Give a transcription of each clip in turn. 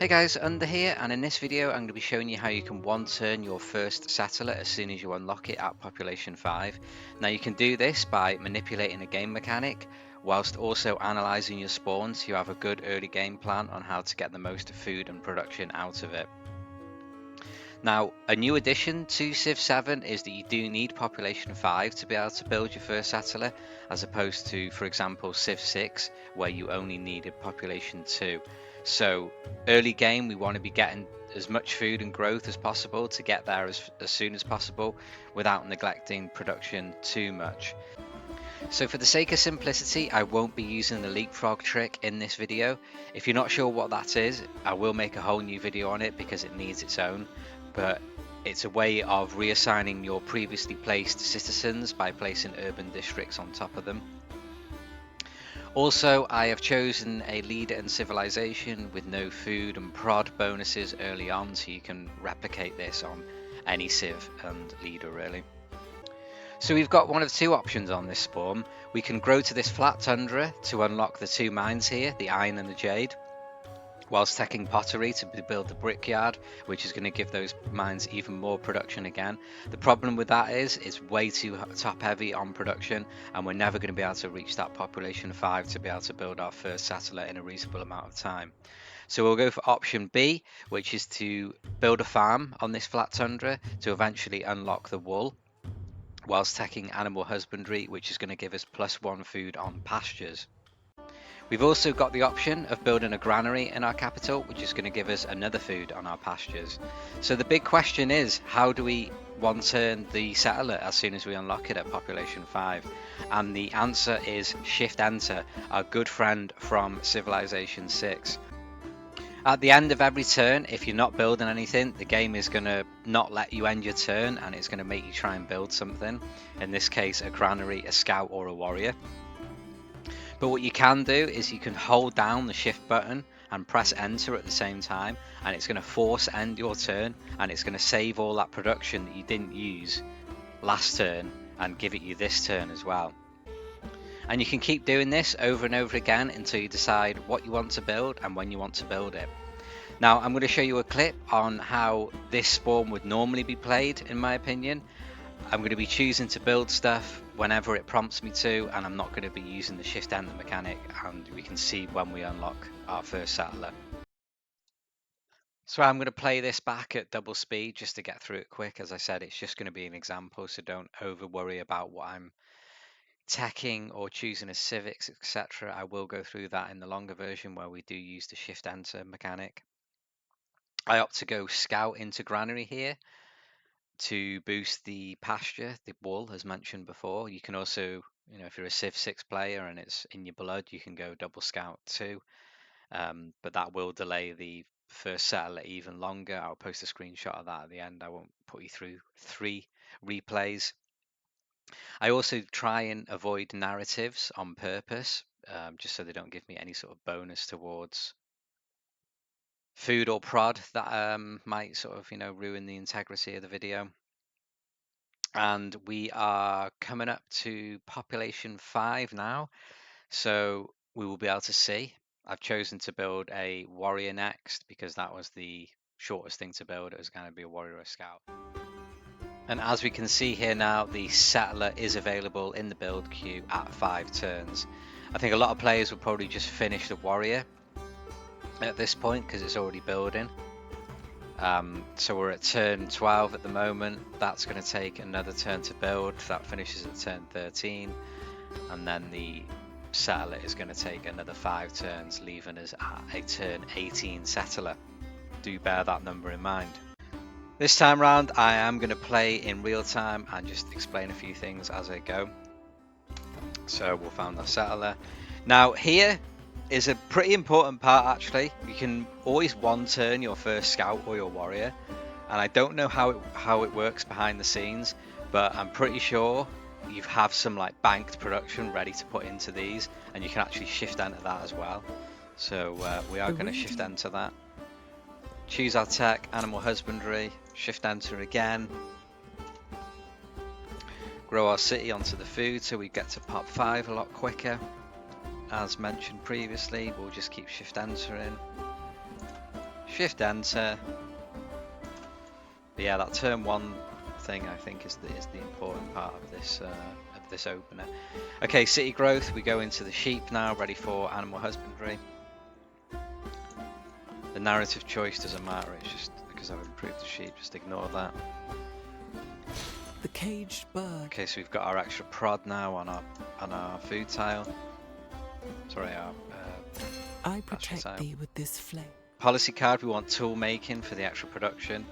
Hey guys, Under here, and in this video I'm going to be showing you how you can one-turn your first settler as soon as you unlock it at population 5. Now you can do this by manipulating a game mechanic, whilst also analysing your spawn so you have a good early game plan on how to get the most food and production out of it. Now, a new addition to Civ 7 is that you do need population 5 to be able to build your first settler, as opposed to, for example, Civ 6, where you only needed population 2. So, early game, we want to be getting as much food and growth as possible to get there as soon as possible without neglecting production too much. So for the sake of simplicity, I won't be using the leapfrog trick in this video. If you're not sure what that is, I will make a whole new video on it because it needs its own. But it's a way of reassigning your previously placed citizens by placing urban districts on top of them. Also, I have chosen a leader and civilization with no food and prod bonuses early on, so you can replicate this on any civ and leader really. So we've got one of two options on this spawn. We can grow to this flat tundra to unlock the two mines here, the iron and the jade, whilst taking pottery to build the brickyard, which is going to give those mines even more production again. The problem with that is it's way too top heavy on production, and we're never going to be able to reach that population 5 to be able to build our first settler in a reasonable amount of time. So we'll go for option B, which is to build a farm on this flat tundra to eventually unlock the wool, whilst taking animal husbandry, which is going to give us +1 food on pastures. We've also got the option of building a granary in our capital, which is going to give us another food on our pastures. So the big question is, how do we one-turn the settler as soon as we unlock it at population 5? And the answer is Shift Enter, our good friend from Civilization 6. At the end of every turn, if you're not building anything, the game is going to not let you end your turn, and it's going to make you try and build something. In this case, a granary, a scout, or a warrior. But what you can do is you can hold down the shift button and press enter at the same time, and it's going to force end your turn, and it's going to save all that production that you didn't use last turn and give it you this turn as well. And you can keep doing this over and over again until you decide what you want to build and when you want to build it. Now I'm going to show you a clip on how this spawn would normally be played, in my opinion. I'm going to be choosing to build stuff whenever it prompts me to, and I'm not going to be using the shift enter mechanic, and we can see when we unlock our first settler. So I'm going to play this back at double speed just to get through it quick. As I said, it's just going to be an example, so don't over worry about what I'm teching or choosing a civics, etc. I will go through that in the longer version where we do use the shift enter mechanic. I opt to go scout into granary here to boost the pasture, the wool, as mentioned before. You can also, if you're a Civ 6 player and it's in your blood, you can go double scout too. But that will delay the first settler even longer. I'll post a screenshot of that at the end. I won't put you through 3 replays. I also try and avoid narratives on purpose, just so they don't give me any sort of bonus towards food or prod that might sort of ruin the integrity of the video. And we are coming up to population 5 now, so we will be able to see. I've chosen to build a warrior next because that was the shortest thing to build. It was going to be a warrior or a scout. And as we can see here now, the settler is available in the build queue at 5 turns. I think a lot of players will probably just finish the warrior at this point because it's already building. So we're at turn 12 at the moment. That's going to take another turn to build. That finishes at turn 13, and then the settler is going to take another 5 turns, leaving us at a turn 18 settler. Do bear that number in mind. This time round I am going to play in real time and just explain a few things as I go. So we'll find our settler. Now here is a pretty important part actually. You can always one turn your first scout or your warrior, and I don't know how it works behind the scenes, but I'm pretty sure you have some like banked production ready to put into these, and you can actually shift enter that as well. So we are going to shift enter that. Choose our tech, animal husbandry, shift enter again. Grow our city onto the food so we get to pop 5 a lot quicker. As mentioned previously, we'll just keep shift entering. shift enter. But yeah, that turn 1 thing I think is the important part of this opener. Okay, city growth. We go into the sheep now, ready for animal husbandry. The narrative choice doesn't matter. It's just because I've improved the sheep. Just ignore that. The caged bird. Okay, so we've got our extra prod now on our food tile. Sorry, our I protect thee with this flame. Policy card, we want tool making for the actual production,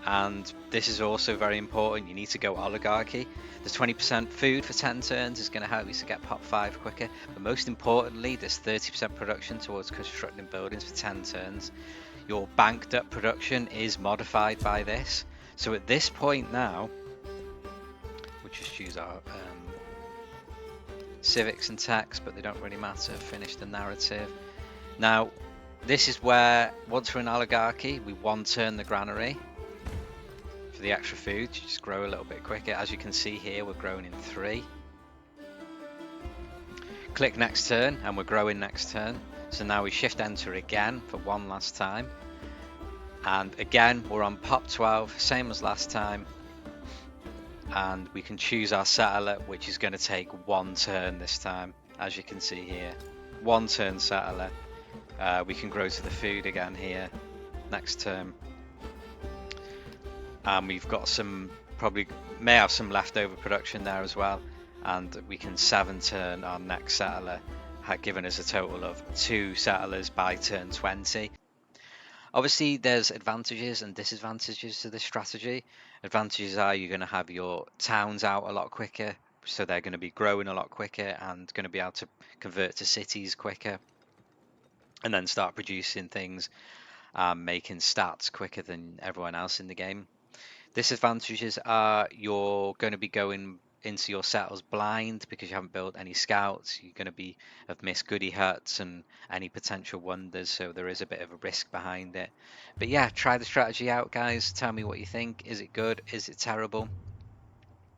and this is also very important. You need to go oligarchy. The 20% food for 10 turns is going to help you to get pop 5 quicker, but most importantly, there's 30% production towards constructing buildings for 10 turns. Your banked up production is modified by this. So at this point now, we'll just choose our civics and tax, but they don't really matter. Finish the narrative. Now, this is where, once we're in oligarchy, we 1 turn the granary for the extra food to just grow a little bit quicker. As you can see here, we're growing in 3. Click next turn, and we're growing next turn. So now we shift enter again for 1 last time. And again, we're on pop 12, same as last time. And we can choose our settler, which is going to take 1 turn this time, as you can see here. 1 turn settler. We can grow to the food again here next turn. And we've got some, probably may have some leftover production there as well. And we can 7 turn our next settler, giving us a total of 2 settlers by turn 20. Obviously, there's advantages and disadvantages to this strategy. Advantages are you're going to have your towns out a lot quicker, so they're going to be growing a lot quicker and going to be able to convert to cities quicker, and then start producing things, making stats quicker than everyone else in the game. Disadvantages are you're going to be going into your settles blind because you haven't built any scouts. You're going to have missed goody huts and any potential wonders, so there is a bit of a risk behind it. But yeah, try the strategy out, guys. Tell me what you think. Is it good? Is it terrible?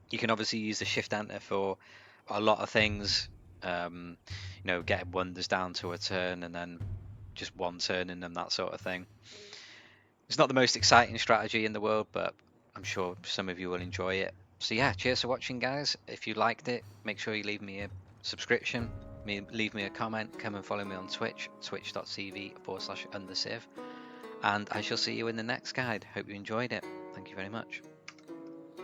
You can obviously use the shift enter for a lot of things. Getting wonders down to a turn and then just 1 turn in them, that sort of thing. It's not the most exciting strategy in the world, but I'm sure some of you will enjoy it. So yeah, cheers for watching, guys. If you liked it, make sure you leave me a subscription, leave me a comment, come and follow me on Twitch, twitch.tv/UnderCiv. And I shall see you in the next guide. Hope you enjoyed it. Thank you very much.